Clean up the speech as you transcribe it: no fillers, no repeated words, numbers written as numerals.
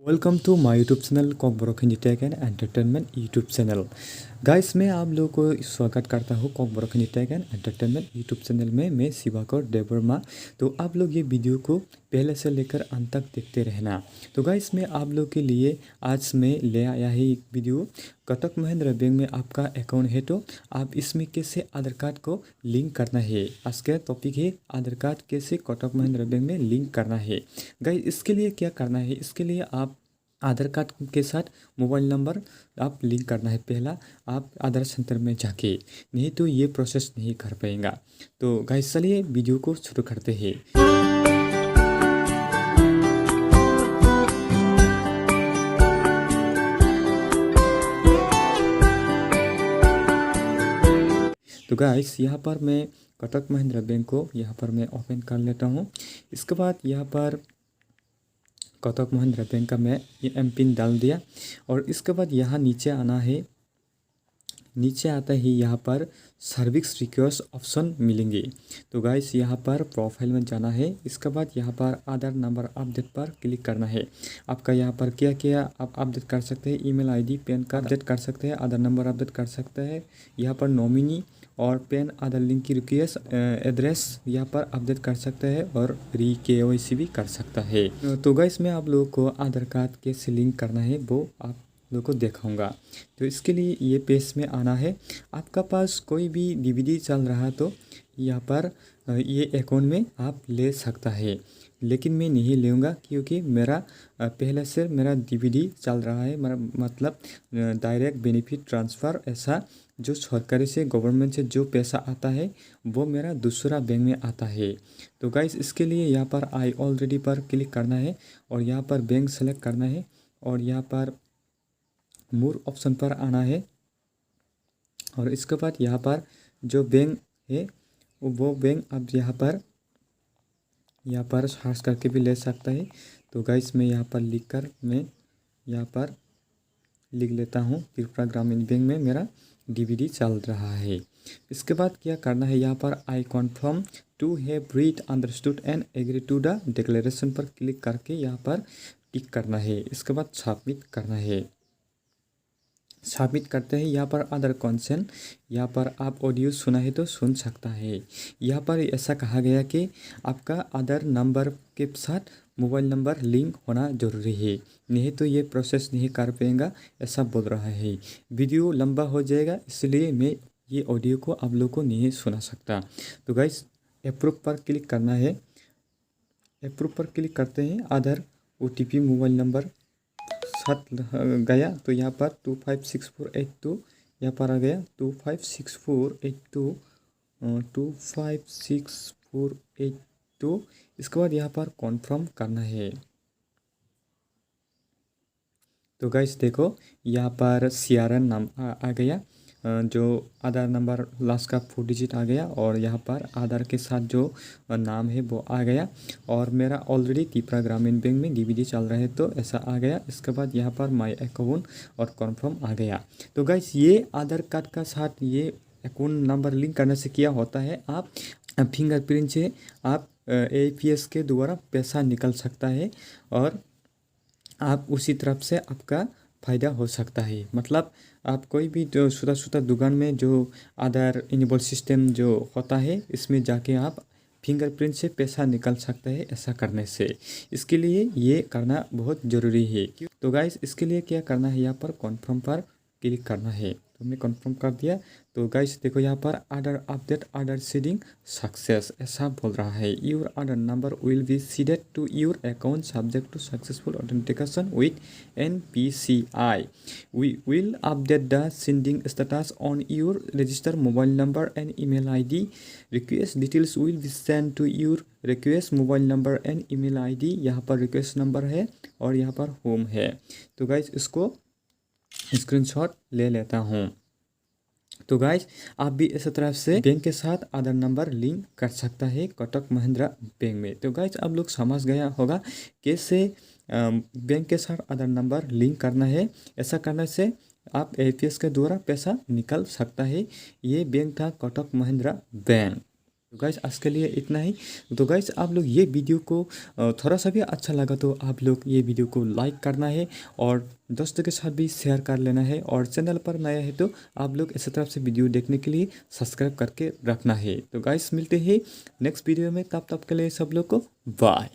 Welcome to my YouTube channel Kokborok Hindi tech and entertainment YouTube channel. Guys मैं आप लोगों को स्वागत करता हूँ Kokborok Hindi tech and entertainment YouTube channel में। मैं शिवाकर देववर्मा। तो आप लोग ये वीडियो को पहले से लेकर अंत तक देखते रहना। तो गाइस मैं आप लोग के लिए आज मैं ले आया है एक वीडियो। कोटक महिंद्रा बैंक में आपका अकाउंट है तो आप इसमें कैसे आधार कार्ड को लिंक करना है। आज का टॉपिक है आधार कार्ड कैसे कोटक महिंद्रा बैंक में लिंक करना है। गाइस इसके लिए क्या करना है, इसके लिए आप आधार कार्ड के साथ मोबाइल नंबर आप लिंक करना है। पहला आप आधार सेंटर में जाके, नहीं तो ये प्रोसेस नहीं कर पाएगा। तो गाइस चलिए वीडियो को शुरू करते हैं। तो गाइस यहाँ पर मैं कोटक महिंद्रा बैंक को यहाँ पर मैं ओपन कर लेता हूँ। इसके बाद यहाँ पर कोटक महिंद्रा बैंक का मैं ये एमपिन डाल दिया और इसके बाद यहाँ नीचे आना है। नीचे आता ही यहाँ पर सर्विस रिक्वेस्ट ऑप्शन मिलेंगे। तो गाइस यहाँ पर प्रोफाइल में जाना है। इसके बाद यहाँ पर आधार नंबर अपडेट पर क्लिक करना है। आपका यहाँ पर क्या क्या आप अपडेट कर सकते हैं, email ID, pan card update कर सकते हैं, आधार नंबर अपडेट कर सकते हैं। यहाँ पर नॉमिनी और पैन आधार लिंक की रिक्वेस्ट एड्रेस यहाँ पर अपडेट कर सकते हैं और KYC भी कर सकता है। तो गाइस मैं आप लोगों को आधार कार्ड कैसे लिंक करना है वो आप लोगों को दिखाऊंगा। तो इसके लिए ये पेज में आना है। आपका पास कोई भी DVD चल रहा तो यहाँ पर ये अकाउंट में आप ले सकता है, लेकिन मैं नहीं लूँगा क्योंकि मेरा पहले से मेरा DVD चल रहा है। मेरा मतलब डायरेक्ट बेनिफिट ट्रांसफ़र, ऐसा जो सरकारी से गवर्नमेंट से जो पैसा आता है वो मेरा दूसरा बैंक में आता है। तो गाइस इसके लिए यहाँ पर आई ऑलरेडी पर क्लिक करना है और यहाँ पर बैंक सेलेक्ट करना है और यहाँ पर मोर ऑप्शन पर आना है और इसके बाद यहाँ पर जो बैंक है वो बैंक आप यहाँ पर सर्च करके भी ले सकता है। तो गाइस मैं यहाँ पर मैं यहाँ पर लिख लेता हूँ त्रिपुरा ग्रामीण बैंक में मेरा DVD चल रहा है। इसके बाद क्या करना है, यहाँ पर I confirm to have read understood and agree to the declaration पर क्लिक करके यहाँ पर टिक करना है। इसके बाद सबमिट करना है। सबमिट करते हैं। यहाँ पर अदर कंसेंट, यहाँ पर आप ऑडियो सुना है तो सुन सकता है। यहाँ पर ऐसा कहा गया कि आपका आधार नंबर के साथ मोबाइल नंबर लिंक होना जरूरी है, नहीं तो ये प्रोसेस नहीं कर पाएगा, ऐसा बोल रहा है। वीडियो लंबा हो जाएगा इसलिए मैं ये ऑडियो को आप लोग को नहीं सुना सकता। तो गाइस अप्रूव पर क्लिक करना है। अप्रूव पर क्लिक करते हैं। आधार OTP मोबाइल नंबर साथ गया तो यहाँ पर 256482 यहाँ पर आ गया 256482 इसके बाद यहाँ पर कॉन्फर्म करना है। तो गाइस देखो यहाँ पर CRN नाम आ गया, जो आधार नंबर लास्ट का 4 डिजिट आ गया और यहाँ पर आधार के साथ जो नाम है वो आ गया और मेरा ऑलरेडी त्रिपुरा ग्रामीण बैंक में DVD चल रहा है तो ऐसा आ गया। इसके बाद यहाँ पर माय अकाउंट और कन्फर्म आ गया। तो गाइस ये आधार कार्ड का साथ ये अकाउंट नंबर लिंक करने से क्या होता है, आप फिंगरप्रिंट से आप APS के द्वारा पैसा निकल सकता है और आप उसी तरफ से आपका फ़ायदा हो सकता है। मतलब आप कोई भी जो छोटा दुकान में जो आधार इनेबल सिस्टम जो होता है इसमें जाके आप फिंगरप्रिंट से पैसा निकल सकता है। ऐसा करने से इसके लिए ये करना बहुत ज़रूरी है। तो गाइस इसके लिए क्या करना है, यहाँ पर कन्फर्म पर क्लिक करना है। तो मैं कन्फर्म कर दिया। तो गाइस देखो यहाँ पर Aadhaar update Aadhaar seeding success ऐसा बोल रहा है। Your Aadhaar number will be seeded to your account subject to successful authentication with NPCI। We will update the sending status on your register mobile number and email ID। Request details will be send to your request mobile number and email ID। यहाँ पर request number है और यहाँ पर home है। तो guys इसको screenshot ले लेता हूँ। तो गाइस आप भी इस तरह से बैंक के साथ आधार नंबर लिंक कर सकता है कोटक महिंद्रा बैंक में। तो गाइस आप लोग समझ गया होगा कैसे बैंक के साथ आधार नंबर लिंक करना है। ऐसा करने से आप APS के द्वारा पैसा निकल सकता है। ये बैंक था कोटक महिंद्रा बैंक। तो गाइस आज के लिए इतना ही। तो गाइस आप लोग ये वीडियो को थोड़ा सा भी अच्छा लगा तो आप लोग ये वीडियो को लाइक करना है और दोस्तों के साथ भी शेयर कर लेना है, और चैनल पर नया है तो आप लोग इसी तरफ से वीडियो देखने के लिए सब्सक्राइब करके रखना है। तो गाइस मिलते हैं नेक्स्ट वीडियो में, तब तक के लिए सब लोग को बाय।